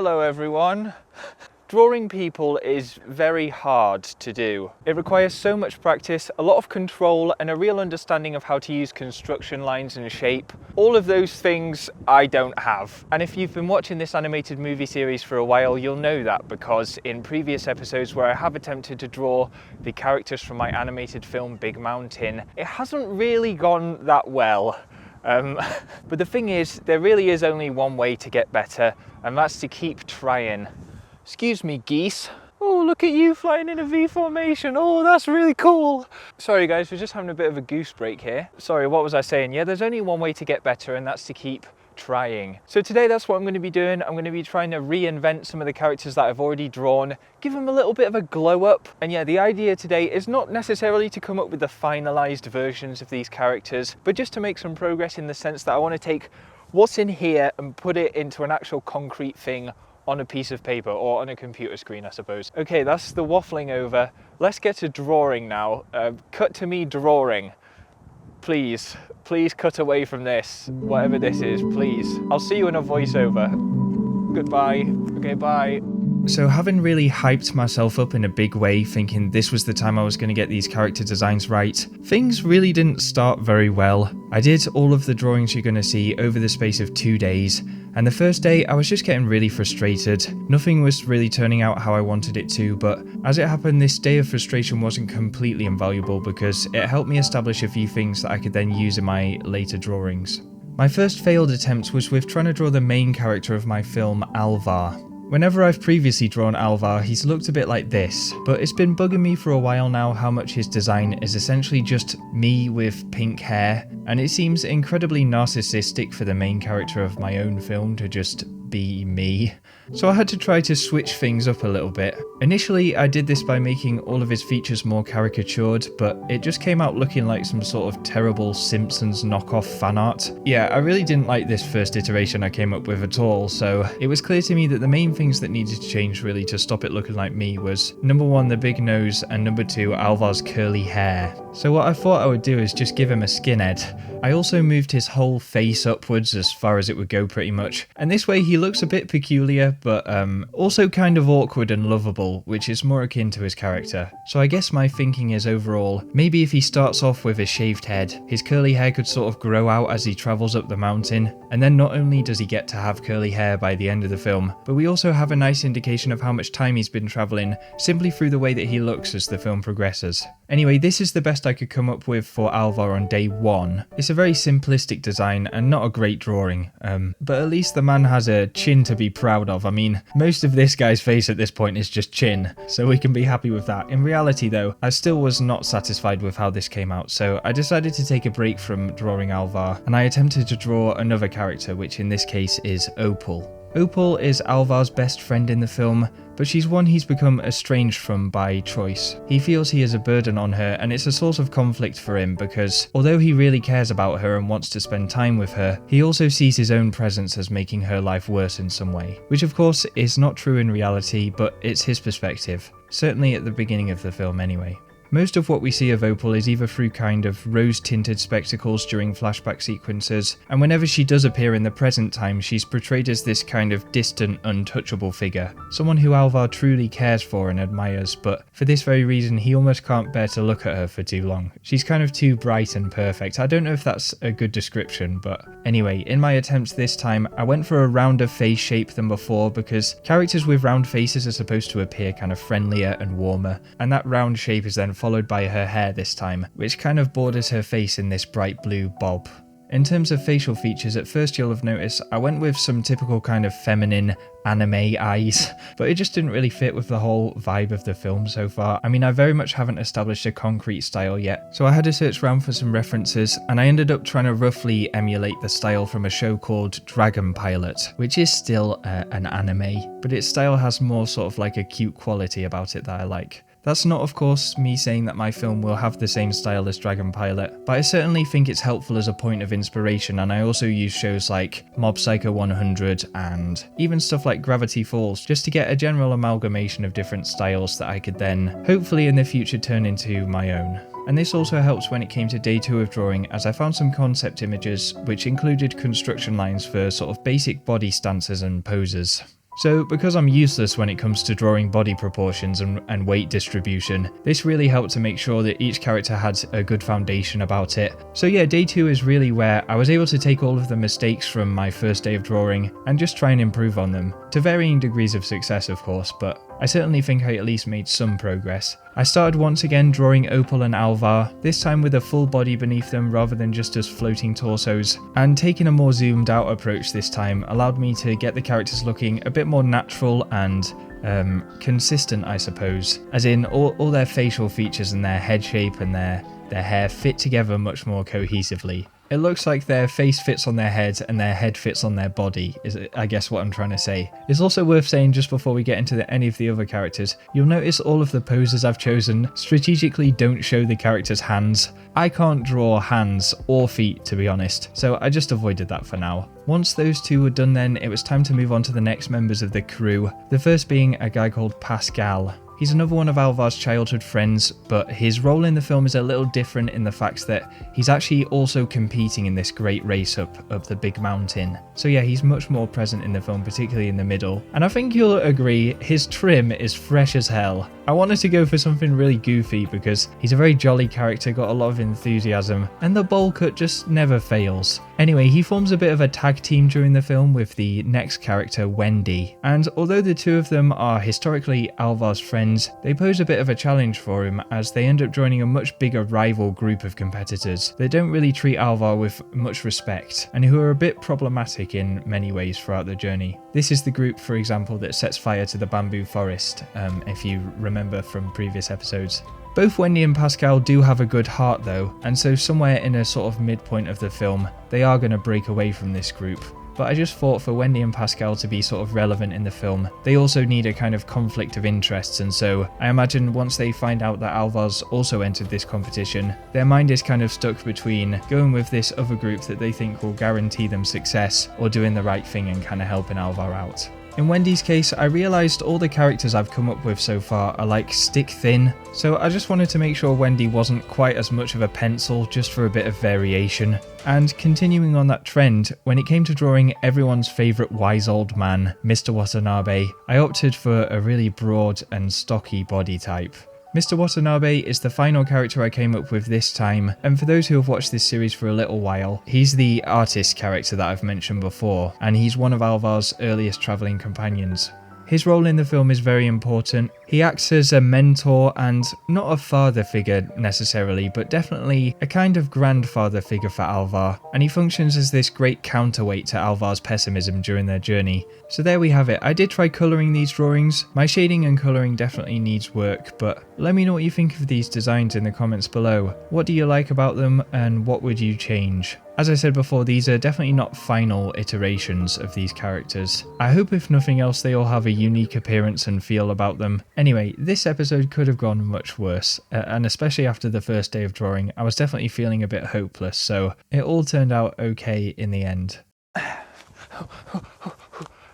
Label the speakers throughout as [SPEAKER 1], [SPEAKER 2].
[SPEAKER 1] Hello everyone. Drawing people is very hard to do. It requires so much practice, a lot of control, and a real understanding of how to use construction lines and shape. All of those things I don't have. And if you've been watching this animated movie series for a while, you'll know that because in previous episodes where I have attempted to draw the characters from my animated film Big Mountain, it hasn't really gone that well. But the thing is, there really is only one way to get better, and that's to keep trying. Excuse me, geese. Oh, look at you flying in a V formation. Oh, that's really cool. Sorry guys, we're just having a bit of a goose break here. Sorry, what was I saying? Yeah, there's only one way to get better, and that's to keep trying. So today that's what I'm going to be doing. I'm going to be trying to reinvent some of the characters that I've already drawn, give them a little bit of a glow up. And yeah, the idea today is not necessarily to come up with the finalized versions of these characters, but just to make some progress in the sense that I want to take what's in here and put it into an actual concrete thing on a piece of paper or on a computer screen, I suppose. Okay, that's the waffling over. Let's get to drawing now. Cut to me drawing. Please cut away from this, whatever this is, please. I'll see you in a voiceover. Goodbye. Okay, bye. So having really hyped myself up in a big way, thinking this was the time I was going to get these character designs right, things really didn't start very well. I did all of the drawings you're going to see over the space of 2 days, and the first day I was just getting really frustrated. Nothing was really turning out how I wanted it to, but as it happened, this day of frustration wasn't completely invaluable because it helped me establish a few things that I could then use in my later drawings. My first failed attempt was with trying to draw the main character of my film, Alvar. Whenever I've previously drawn Alvar, he's looked a bit like this, but it's been bugging me for a while now how much his design is essentially just me with pink hair, and it seems incredibly narcissistic for the main character of my own film to just be me. So I had to try to switch things up a little bit. Initially, I did this by making all of his features more caricatured, but it just came out looking like some sort of terrible Simpsons knockoff fan art. Yeah, I really didn't like this first iteration I came up with at all, so it was clear to me that the main things that needed to change really to stop it looking like me was number 1, the big nose, and number 2, Alvar's curly hair. So what I thought I would do is just give him a skinhead. I also moved his whole face upwards as far as it would go pretty much, and this way he looks a bit peculiar, but also kind of awkward and lovable, which is more akin to his character. So I guess my thinking is overall, maybe if he starts off with a shaved head, his curly hair could sort of grow out as he travels up the mountain, and then not only does he get to have curly hair by the end of the film, but we also have a nice indication of how much time he's been travelling simply through the way that he looks as the film progresses. Anyway, this is the best I could come up with for Alvar on day 1. It's a very simplistic design and not a great drawing, but at least the man has a chin to be proud of. I mean, most of this guy's face at this point is just chin, so we can be happy with that. In reality though, I still was not satisfied with how this came out, so I decided to take a break from drawing Alvar, and I attempted to draw another character, which in this case is Opal. Opal is Alvar's best friend in the film, but she's one he's become estranged from by choice. He feels he is a burden on her, and it's a source of conflict for him because, although he really cares about her and wants to spend time with her, he also sees his own presence as making her life worse in some way. Which of course is not true in reality, but it's his perspective. Certainly at the beginning of the film anyway. Most of what we see of Opal is either through kind of rose-tinted spectacles during flashback sequences, and whenever she does appear in the present time, she's portrayed as this kind of distant, untouchable figure. Someone who Alvar truly cares for and admires, but for this very reason he almost can't bear to look at her for too long. She's kind of too bright and perfect. I don't know if that's a good description, but anyway, in my attempts this time, I went for a rounder face shape than before because characters with round faces are supposed to appear kind of friendlier and warmer, and that round shape is then followed by her hair this time, which kind of borders her face in this bright blue bob. In terms of facial features, at first you'll have noticed I went with some typical kind of feminine anime eyes, but it just didn't really fit with the whole vibe of the film so far. I mean, I very much haven't established a concrete style yet, so I had to search around for some references, and I ended up trying to roughly emulate the style from a show called Dragon Pilot, which is still an anime, but its style has more sort of like a cute quality about it that I like. That's not, of course, me saying that my film will have the same style as Dragon Pilot, but I certainly think it's helpful as a point of inspiration, and I also use shows like Mob Psycho 100 and even stuff like Gravity Falls just to get a general amalgamation of different styles that I could then, hopefully in the future, turn into my own. And this also helps when it came to day 2 of drawing, as I found some concept images which included construction lines for sort of basic body stances and poses. So because I'm useless when it comes to drawing body proportions and weight distribution, this really helped to make sure that each character had a good foundation about it. So yeah, day 2 is really where I was able to take all of the mistakes from my first day of drawing and just try and improve on them, to varying degrees of success of course, but I certainly think I at least made some progress. I started once again drawing Opal and Alvar, this time with a full body beneath them rather than just as floating torsos, and taking a more zoomed out approach this time allowed me to get the characters looking a bit more natural and consistent, I suppose, as in all their facial features and their head shape and their hair fit together much more cohesively. It looks like their face fits on their head and their head fits on their body, is I guess what I'm trying to say. It's also worth saying just before we get into any of the other characters, you'll notice all of the poses I've chosen strategically don't show the character's hands. I can't draw hands or feet, to be honest, so I just avoided that for now. Once those two were done then, it was time to move on to the next members of the crew, the first being a guy called Pascal. He's another one of Alvar's childhood friends, but his role in the film is a little different in the fact that he's actually also competing in this great race up the big mountain. So yeah, he's much more present in the film, particularly in the middle. And I think you'll agree, his trim is fresh as hell. I wanted to go for something really goofy because he's a very jolly character, got a lot of enthusiasm, and the bowl cut just never fails. Anyway, he forms a bit of a tag team during the film with the next character, Wendy. And although the two of them are historically Alvar's friends, they pose a bit of a challenge for him as they end up joining a much bigger rival group of competitors that don't really treat Alvar with much respect and who are a bit problematic in many ways throughout the journey. This is the group, for example, that sets fire to the bamboo forest, if you remember from previous episodes. Both Wendy and Pascal do have a good heart though, and so somewhere in a sort of midpoint of the film, they are going to break away from this group. But I just thought for Wendy and Pascal to be sort of relevant in the film, they also need a kind of conflict of interests, and so I imagine once they find out that Alvar's also entered this competition, their mind is kind of stuck between going with this other group that they think will guarantee them success, or doing the right thing and kind of helping Alvar out. In Wendy's case, I realised all the characters I've come up with so far are like stick thin, so I just wanted to make sure Wendy wasn't quite as much of a pencil, just for a bit of variation. And continuing on that trend, when it came to drawing everyone's favourite wise old man, Mr. Watanabe, I opted for a really broad and stocky body type. Mr. Watanabe is the final character I came up with this time, and for those who have watched this series for a little while, he's the artist character that I've mentioned before, and he's one of Alvar's earliest travelling companions. His role in the film is very important. He acts as a mentor and not a father figure necessarily, but definitely a kind of grandfather figure for Alvar, and he functions as this great counterweight to Alvar's pessimism during their journey. So there we have it. I did try colouring these drawings. My shading and colouring definitely needs work, but let me know what you think of these designs in the comments below. What do you like about them and what would you change? As I said before, these are definitely not final iterations of these characters. I hope if nothing else they all have a unique appearance and feel about them. Anyway, this episode could have gone much worse, and especially after the first day of drawing, I was definitely feeling a bit hopeless, so it all turned out okay in the end.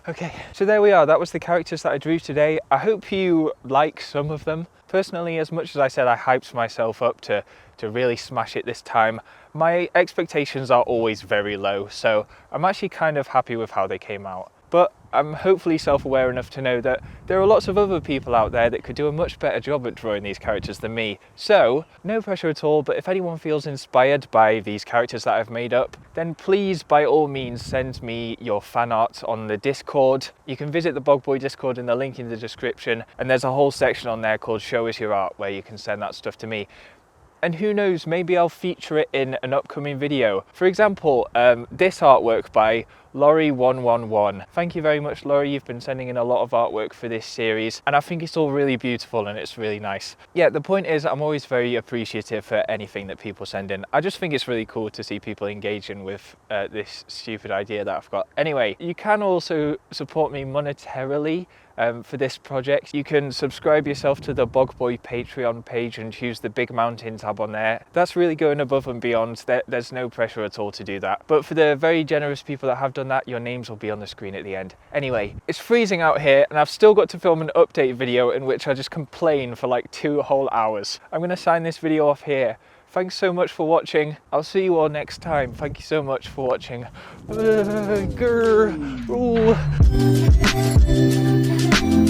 [SPEAKER 1] Okay, so there we are. That was the characters that I drew today. I hope you like some of them. Personally, as much as I said I hyped myself up to really smash it this time, my expectations are always very low, so I'm actually kind of happy with how they came out. But I'm hopefully self-aware enough to know that there are lots of other people out there that could do a much better job at drawing these characters than me. So, no pressure at all, but if anyone feels inspired by these characters that I've made up, then please by all means send me your fan art on the Discord. You can visit the BogBoy Discord in the link in the description, and there's a whole section on there called Show Us Your Art where you can send that stuff to me. And who knows, maybe I'll feature it in an upcoming video. For example, this artwork by Laurie111. Thank you very much, Laurie. You've been sending in a lot of artwork for this series, and I think it's all really beautiful and it's really nice. Yeah, the point is I'm always very appreciative for anything that people send in. I just think it's really cool to see people engaging with this stupid idea that I've got. Anyway, you can also support me monetarily for this project. You can subscribe yourself to the BogBoy Patreon page and choose the Big Mountain tab on there. That's really going above and beyond. There's no pressure at all to do that. But for the very generous people that have done that, your names will be on the screen at the end. Anyway, it's freezing out here and I've still got to film an update video in which I just complain for like 2 whole hours. I'm going to sign this video off here. Thanks so much for watching. I'll see you all next time. Thank you so much for watching. Grrr. Ooh.